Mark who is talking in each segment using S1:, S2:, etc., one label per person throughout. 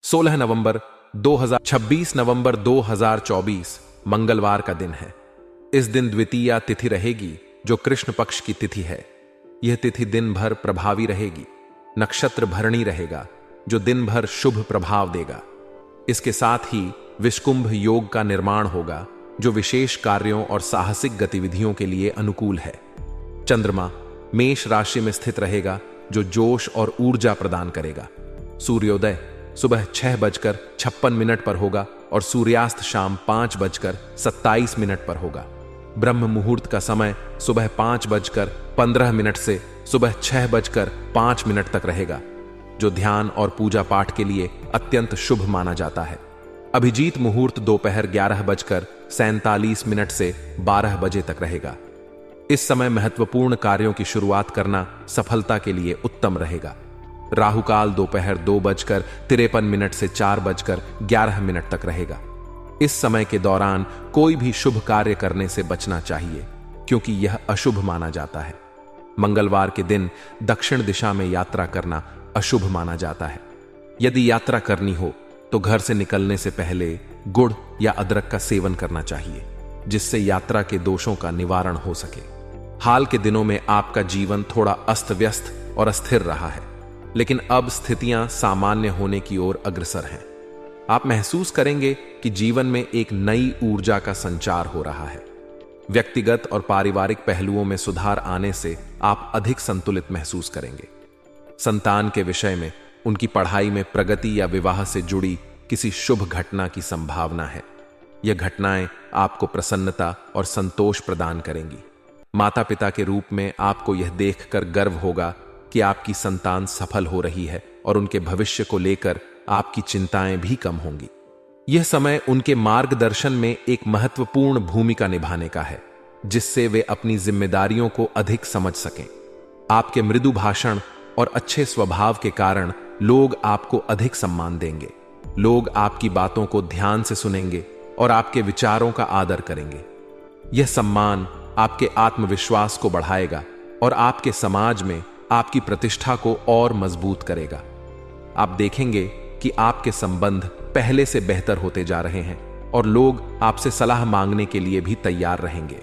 S1: 16 नवंबर 2026 नवंबर 2024 मंगलवार का दिन है। इस दिन द्वितीया तिथि रहेगी जो कृष्ण पक्ष की तिथि है। यह तिथि दिन भर प्रभावी रहेगी। नक्षत्र भरणी रहेगा जो दिन भर शुभ प्रभाव देगा। इसके साथ ही विषकुंभ योग का निर्माण होगा जो विशेष कार्यों और साहसिक गतिविधियों के लिए अनुकूल है। चंद्रमा मेष राशि में स्थित रहेगा जो जोश और ऊर्जा प्रदान करेगा। सूर्योदय सुबह 6:56 पर होगा और सूर्यास्त शाम 5:27 पर होगा। ब्रह्म मुहूर्त का समय सुबह 5:15 से सुबह 6:05 तक रहेगा जो ध्यान और पूजा पाठ के लिए अत्यंत शुभ माना जाता है। अभिजीत मुहूर्त दोपहर 11:47 से 12 बजे तक रहेगा। इस समय महत्वपूर्ण कार्यों की शुरुआत करना सफलता के लिए उत्तम रहेगा। राहुकाल दोपहर 2:53 से 4:11 तक रहेगा। इस समय के दौरान कोई भी शुभ कार्य करने से बचना चाहिए क्योंकि यह अशुभ माना जाता है। मंगलवार के दिन दक्षिण दिशा में यात्रा करना अशुभ माना जाता है। यदि यात्रा करनी हो तो घर से निकलने से पहले गुड़ या अदरक का सेवन करना चाहिए जिससे यात्रा के दोषों का निवारण हो सके। हाल के दिनों में आपका जीवन थोड़ा अस्त व्यस्त और अस्थिर रहा है, लेकिन अब स्थितियां सामान्य होने की ओर अग्रसर हैं। आप महसूस करेंगे कि जीवन में एक नई ऊर्जा का संचार हो रहा है। व्यक्तिगत और पारिवारिक पहलुओं में सुधार आने से आप अधिक संतुलित महसूस करेंगे। संतान के विषय में उनकी पढ़ाई में प्रगति या विवाह से जुड़ी किसी शुभ घटना की संभावना है। यह घटनाएं आपको प्रसन्नता और संतोष प्रदान करेंगी। माता पिता के रूप में आपको यह देखकर गर्व होगा कि आपकी संतान सफल हो रही है और उनके भविष्य को लेकर आपकी चिंताएं भी कम होंगी। यह समय उनके मार्गदर्शन में एक महत्वपूर्ण भूमिका निभाने का है जिससे वे अपनी जिम्मेदारियों को अधिक समझ सकें। आपके मृदु भाषण और अच्छे स्वभाव के कारण लोग आपको अधिक सम्मान देंगे। लोग आपकी बातों को ध्यान से सुनेंगे और आपके विचारों का आदर करेंगे। यह सम्मान आपके आत्मविश्वास को बढ़ाएगा और आपके समाज में आपकी प्रतिष्ठा को और मजबूत करेगा। आप देखेंगे कि आपके संबंध पहले से बेहतर होते जा रहे हैं और लोग आपसे सलाह मांगने के लिए भी तैयार रहेंगे।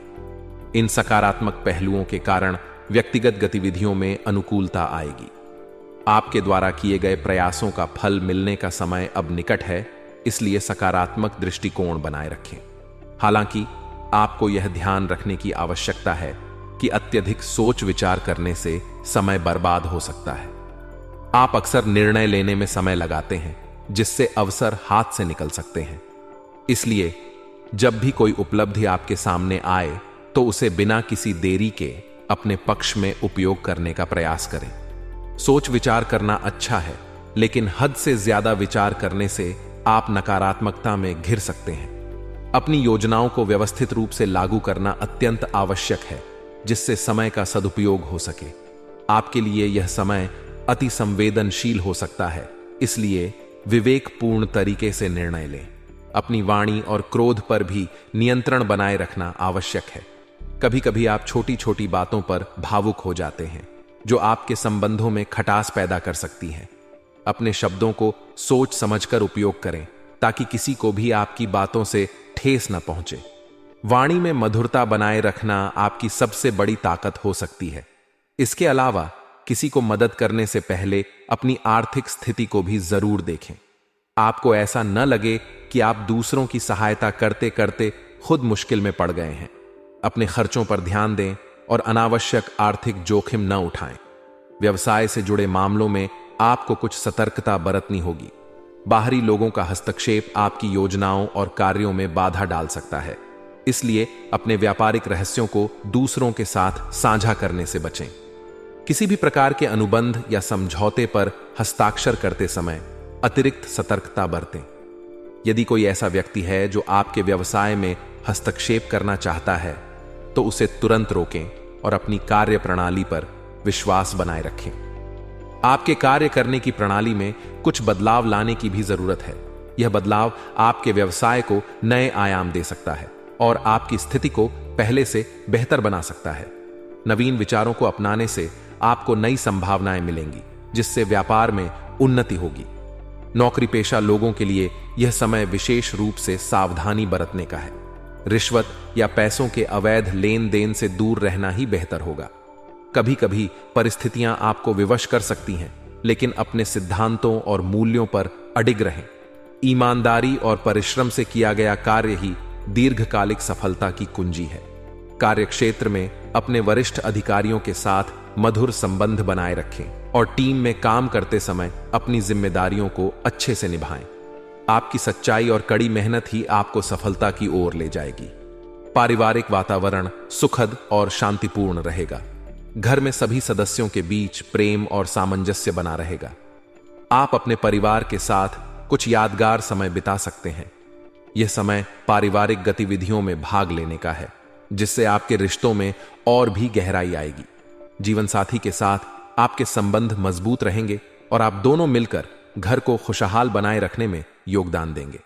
S1: इन सकारात्मक पहलुओं के कारण व्यक्तिगत गतिविधियों में अनुकूलता आएगी। आपके द्वारा किए गए प्रयासों का फल मिलने का समय अब निकट है, इसलिए सकारात्मक दृष्टिकोण बनाए रखें। हालांकि आपको यह ध्यान रखने की आवश्यकता है कि अत्यधिक सोच विचार करने से समय बर्बाद हो सकता है। आप अक्सर निर्णय लेने में समय लगाते हैं जिससे अवसर हाथ से निकल सकते हैं। इसलिए जब भी कोई उपलब्धि आपके सामने आए तो उसे बिना किसी देरी के अपने पक्ष में उपयोग करने का प्रयास करें। सोच विचार करना अच्छा है, लेकिन हद से ज्यादा विचार करने से आप नकारात्मकता में घिर सकते हैं। अपनी योजनाओं को व्यवस्थित रूप से लागू करना अत्यंत आवश्यक है जिससे समय का सदुपयोग हो सके। आपके लिए यह समय अति संवेदनशील हो सकता है, इसलिए विवेकपूर्ण तरीके से निर्णय लें। अपनी वाणी और क्रोध पर भी नियंत्रण बनाए रखना आवश्यक है। कभी कभी आप छोटी छोटी बातों पर भावुक हो जाते हैं जो आपके संबंधों में खटास पैदा कर सकती हैं। अपने शब्दों को सोच समझकर उपयोग करें ताकि किसी को भी आपकी बातों से ठेस न पहुंचे। वाणी में मधुरता बनाए रखना आपकी सबसे बड़ी ताकत हो सकती है। इसके अलावा किसी को मदद करने से पहले अपनी आर्थिक स्थिति को भी जरूर देखें। आपको ऐसा न लगे कि आप दूसरों की सहायता करते करते खुद मुश्किल में पड़ गए हैं। अपने खर्चों पर ध्यान दें और अनावश्यक आर्थिक जोखिम न उठाएं। व्यवसाय से जुड़े मामलों में आपको कुछ सतर्कता बरतनी होगी। बाहरी लोगों का हस्तक्षेप आपकी योजनाओं और कार्यों में बाधा डाल सकता है, इसलिए अपने व्यापारिक रहस्यों को दूसरों के साथ साझा करने से बचें। किसी भी प्रकार के अनुबंध या समझौते पर हस्ताक्षर करते समय अतिरिक्त सतर्कता बरतें। यदि कोई ऐसा व्यक्ति है जो आपके व्यवसाय में हस्तक्षेप करना चाहता है तो उसे तुरंत रोकें और अपनी कार्य प्रणाली पर विश्वास बनाए रखें। आपके कार्य करने की प्रणाली में कुछ बदलाव लाने की भी जरूरत है। यह बदलाव आपके व्यवसाय को नए आयाम दे सकता है और आपकी स्थिति को पहले से बेहतर बना सकता है। नवीन विचारों को अपनाने से आपको नई संभावनाएं मिलेंगी जिससे व्यापार में उन्नति होगी। नौकरी पेशा लोगों के लिए यह समय विशेष रूप से सावधानी बरतने का है। रिश्वत या पैसों के अवैध लेन देन से दूर रहना ही बेहतर होगा। कभी कभी परिस्थितियां आपको विवश कर सकती हैं, लेकिन अपने सिद्धांतों और मूल्यों पर अडिग रहें। ईमानदारी और परिश्रम से किया गया कार्य ही दीर्घकालिक सफलता की कुंजी है। कार्यक्षेत्र में अपने वरिष्ठ अधिकारियों के साथ मधुर संबंध बनाए रखें और टीम में काम करते समय अपनी जिम्मेदारियों को अच्छे से निभाएं। आपकी सच्चाई और कड़ी मेहनत ही आपको सफलता की ओर ले जाएगी। पारिवारिक वातावरण सुखद और शांतिपूर्ण रहेगा। घर में सभी सदस्यों के बीच प्रेम और सामंजस्य बना रहेगा। आप अपने परिवार के साथ कुछ यादगार समय बिता सकते हैं। यह समय पारिवारिक गतिविधियों में भाग लेने का है, जिससे आपके रिश्तों में और भी गहराई आएगी। जीवन साथी के साथ आपके संबंध मजबूत रहेंगे और आप दोनों मिलकर घर को खुशहाल बनाए रखने में योगदान देंगे।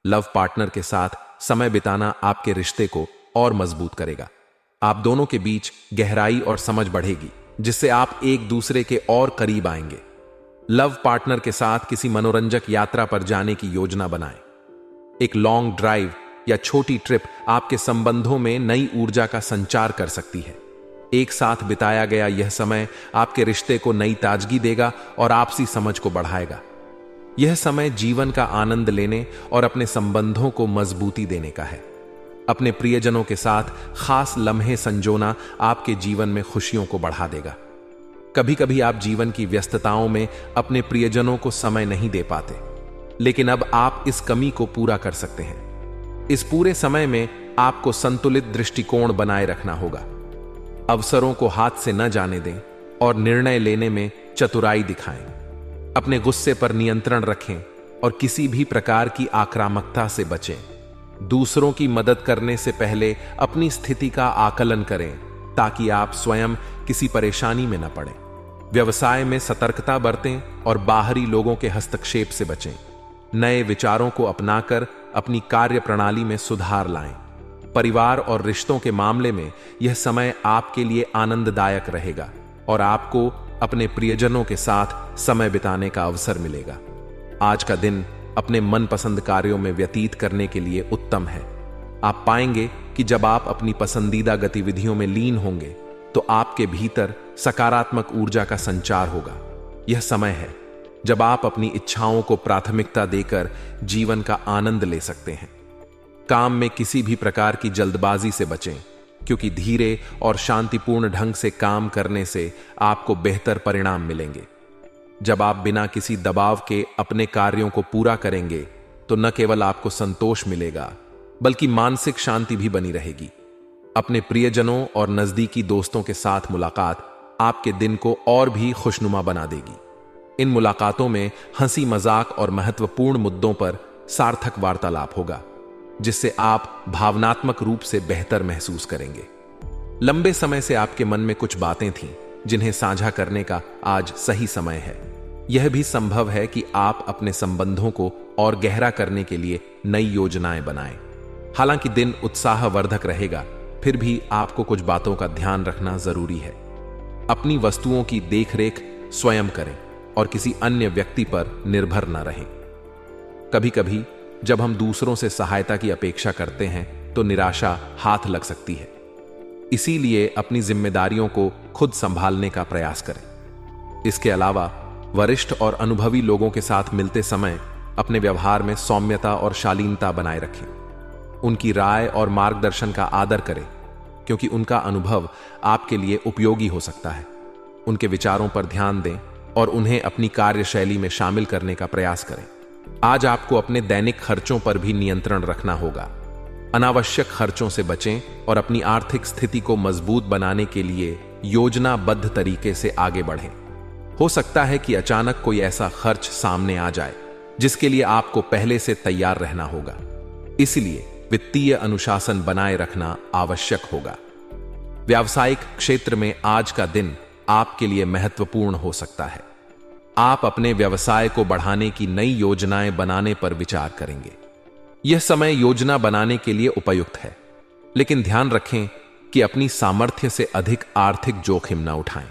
S1: लव पार्टनर के साथ समय बिताना आपके रिश्ते को और मजबूत करेगा। आप दोनों के बीच गहराई और समझ बढ़ेगी, जिससे आप एक दूसरे के और करीब आएंगे। लव पार्टनर के साथ किसी मनोरंजक यात्रा पर जाने की योजना बनाएं। एक लॉन्ग ड्राइव या छोटी ट्रिप आपके संबंधों में नई ऊर्जा का संचार कर सकती है। एक साथ बिताया गया यह समय आपके रिश्ते को नई ताजगी देगा और आपसी समझ को बढ़ाएगा। यह समय जीवन का आनंद लेने और अपने संबंधों को मजबूती देने का है। अपने प्रियजनों के साथ खास लम्हे संजोना आपके जीवन में खुशियों को बढ़ा देगा। कभी कभी आप जीवन की व्यस्तताओं में अपने प्रियजनों को समय नहीं दे पाते, लेकिन अब आप इस कमी को पूरा कर सकते हैं। इस पूरे समय में आपको संतुलित दृष्टिकोण बनाए रखना होगा। अवसरों को हाथ से न जाने दें और निर्णय लेने में चतुराई दिखाएं। अपने गुस्से पर नियंत्रण रखें और किसी भी प्रकार की आक्रामकता से बचें। दूसरों की मदद करने से पहले अपनी स्थिति का आकलन करें, ताकि आप स्वयं किसी परेशानी में न पड़ें। व्यवसाय में सतर्कता बरतें और बाहरी लोगों के हस्तक्षेप से बचें। नए विचारों को अपनाकर अपनी कार्य प्रणाली में सुधार लाएं। परिवार और रिश्तों के मामले में यह समय आपके लिए आनंददायक रहेगा और आपको अपने प्रियजनों के साथ समय बिताने का अवसर मिलेगा। आज का दिन अपने मनपसंद कार्यों में व्यतीत करने के लिए उत्तम है। आप पाएंगे कि जब आप अपनी पसंदीदा गतिविधियों में लीन होंगे, तो आपके भीतर सकारात्मक ऊर्जा का संचार होगा। यह समय है जब आप अपनी इच्छाओं को प्राथमिकता देकर जीवन का आनंद ले सकते हैं। काम में किसी भी प्रकार की जल्दबाजी से बचें, क्योंकि धीरे और शांतिपूर्ण ढंग से काम करने से आपको बेहतर परिणाम मिलेंगे। जब आप बिना किसी दबाव के अपने कार्यों को पूरा करेंगे, तो न केवल आपको संतोष मिलेगा, बल्कि मानसिक शांति भी बनी रहेगी। अपने प्रियजनों और नजदीकी दोस्तों के साथ मुलाकात आपके दिन को और भी खुशनुमा बना देगी। इन मुलाकातों में हंसी मजाक और महत्वपूर्ण मुद्दों पर सार्थक वार्तालाप होगा, जिससे आप भावनात्मक रूप से बेहतर महसूस करेंगे। लंबे समय से आपके मन में कुछ बातें थीं, जिन्हें साझा करने का आज सही समय है। यह भी संभव है कि आप अपने संबंधों को और गहरा करने के लिए नई योजनाएं बनाएं। हालांकि दिन उत्साहवर्धक रहेगा, फिर भी आपको कुछ बातों का ध्यान रखना जरूरी है। अपनी वस्तुओं की देखरेख स्वयं करें और किसी अन्य व्यक्ति पर निर्भर न रहें। कभी कभी जब हम दूसरों से सहायता की अपेक्षा करते हैं, तो निराशा हाथ लग सकती है। इसीलिए अपनी जिम्मेदारियों को खुद संभालने का प्रयास करें। इसके अलावा वरिष्ठ और अनुभवी लोगों के साथ मिलते समय अपने व्यवहार में सौम्यता और शालीनता बनाए रखें। उनकी राय और मार्गदर्शन का आदर करें, क्योंकि उनका अनुभव आपके लिए उपयोगी हो सकता है। उनके विचारों पर ध्यान दें और उन्हें अपनी कार्यशैली में शामिल करने का प्रयास करें। आज आपको अपने दैनिक खर्चों पर भी नियंत्रण रखना होगा। अनावश्यक खर्चों से बचें और अपनी आर्थिक स्थिति को मजबूत बनाने के लिए योजनाबद्ध तरीके से आगे बढ़ें। हो सकता है कि अचानक कोई ऐसा खर्च सामने आ जाए जिसके लिए आपको पहले से तैयार रहना होगा। इसलिए वित्तीय अनुशासन बनाए रखना आवश्यक होगा। व्यावसायिक क्षेत्र में आज का दिन आपके लिए महत्वपूर्ण हो सकता है। आप अपने व्यवसाय को बढ़ाने की नई योजनाएं बनाने पर विचार करेंगे। यह समय योजना बनाने के लिए उपयुक्त है, लेकिन ध्यान रखें कि अपनी सामर्थ्य से अधिक आर्थिक जोखिम न उठाएं।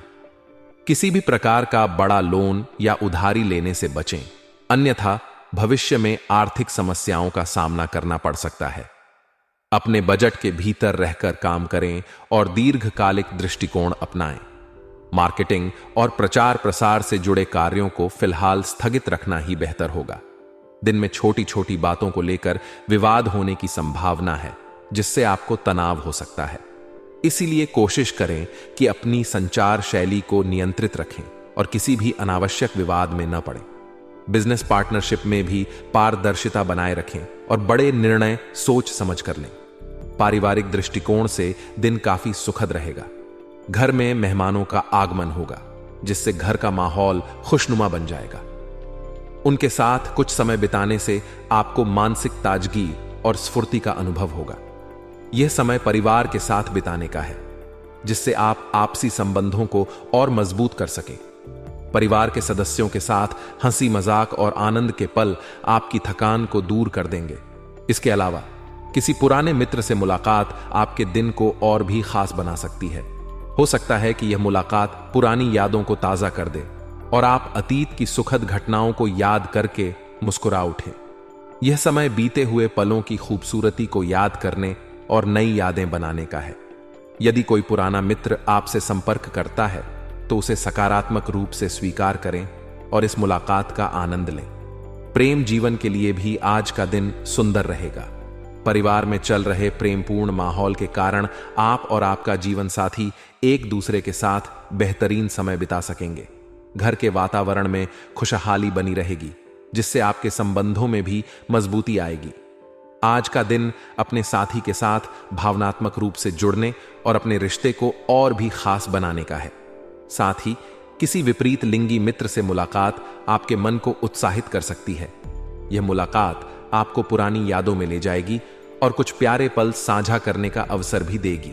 S1: किसी भी प्रकार का बड़ा लोन या उधारी लेने से बचें, अन्यथा भविष्य में आर्थिक समस्याओं का सामना करना पड़ सकता है। अपने बजट के भीतर रहकर काम करें और दीर्घकालिक दृष्टिकोण अपनाएं। मार्केटिंग और प्रचार प्रसार से जुड़े कार्यों को फिलहाल स्थगित रखना ही बेहतर होगा। दिन में छोटी छोटी बातों को लेकर विवाद होने की संभावना है, जिससे आपको तनाव हो सकता है। इसीलिए कोशिश करें कि अपनी संचार शैली को नियंत्रित रखें और किसी भी अनावश्यक विवाद में न पड़ें। बिजनेस पार्टनरशिप में भी पारदर्शिता बनाए रखें और बड़े निर्णय सोच समझ कर लें। पारिवारिक दृष्टिकोण से दिन काफी सुखद रहेगा। घर में मेहमानों का आगमन होगा, जिससे घर का माहौल खुशनुमा बन जाएगा। उनके साथ कुछ समय बिताने से आपको मानसिक ताजगी और स्फूर्ति का अनुभव होगा। यह समय परिवार के साथ बिताने का है, जिससे आप आपसी संबंधों को और मजबूत कर सकें। परिवार के सदस्यों के साथ हंसी मजाक और आनंद के पल आपकी थकान को दूर कर देंगे। इसके अलावा किसी पुराने मित्र से मुलाकात आपके दिन को और भी खास बना सकती है। हो सकता है कि यह मुलाकात पुरानी यादों को ताजा कर दे और आप अतीत की सुखद घटनाओं को याद करके मुस्कुरा उठें। यह समय बीते हुए पलों की खूबसूरती को याद करने और नई यादें बनाने का है। यदि कोई पुराना मित्र आपसे संपर्क करता है तो उसे सकारात्मक रूप से स्वीकार करें और इस मुलाकात का आनंद लें। प्रेम जीवन के लिए भी आज का दिन सुंदर रहेगा। परिवार में चल रहे प्रेमपूर्ण माहौल के कारण आप और आपका जीवन साथी एक दूसरे के साथ बेहतरीन समय बिता सकेंगे। घर के वातावरण में खुशहाली बनी रहेगी, जिससे आपके संबंधों में भी मजबूती आएगी। आज का दिन अपने साथी के साथ भावनात्मक रूप से जुड़ने और अपने रिश्ते को और भी खास बनाने का है। साथ ही किसी विपरीत लिंगी मित्र से मुलाकात आपके मन को उत्साहित कर सकती है। यह मुलाकात आपको पुरानी यादों में ले जाएगी और कुछ प्यारे पल साझा करने का अवसर भी देगी।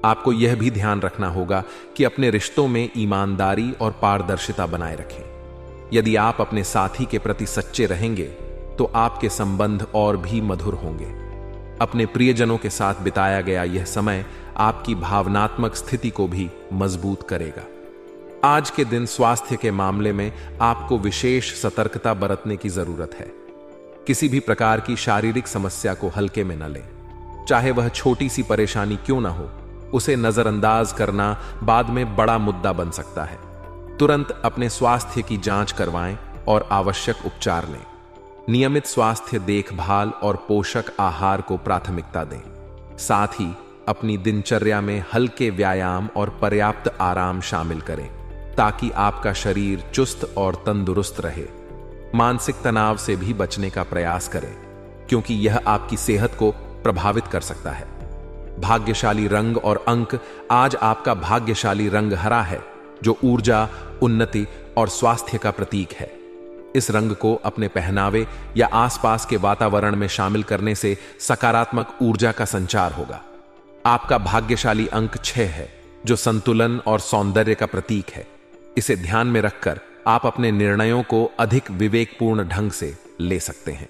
S1: आपको यह भी ध्यान रखना होगा कि अपने रिश्तों में ईमानदारी और पारदर्शिता बनाए रखें। यदि आप अपने साथी के प्रति सच्चे रहेंगे तो आपके संबंध और भी मधुर होंगे। अपने प्रियजनों के साथ बिताया गया यह समय आपकी भावनात्मक स्थिति को भी मजबूत करेगा। आज के दिन स्वास्थ्य के मामले में आपको विशेष सतर्कता बरतने की जरूरत है। किसी भी प्रकार की शारीरिक समस्या को हल्के में न लें, चाहे वह छोटी सी परेशानी क्यों ना हो। उसे नजरअंदाज करना बाद में बड़ा मुद्दा बन सकता है। तुरंत अपने स्वास्थ्य की जांच करवाएं और आवश्यक उपचार लें। नियमित स्वास्थ्य देखभाल और पोषक आहार को प्राथमिकता दें। साथ ही अपनी दिनचर्या में हल्के व्यायाम और पर्याप्त आराम शामिल करें, ताकि आपका शरीर चुस्त और तंदुरुस्त रहे। मानसिक तनाव से भी बचने का प्रयास करें, क्योंकि यह आपकी सेहत को प्रभावित कर सकता है। भाग्यशाली रंग और अंक। आज आपका भाग्यशाली रंग हरा है, जो ऊर्जा, उन्नति और स्वास्थ्य का प्रतीक है। इस रंग को अपने पहनावे या आसपास के वातावरण में शामिल करने से सकारात्मक ऊर्जा का संचार होगा। आपका भाग्यशाली अंक 6 है, जो संतुलन और सौंदर्य का प्रतीक है। इसे ध्यान में रखकर आप अपने निर्णयों को अधिक विवेकपूर्ण ढंग से ले सकते हैं।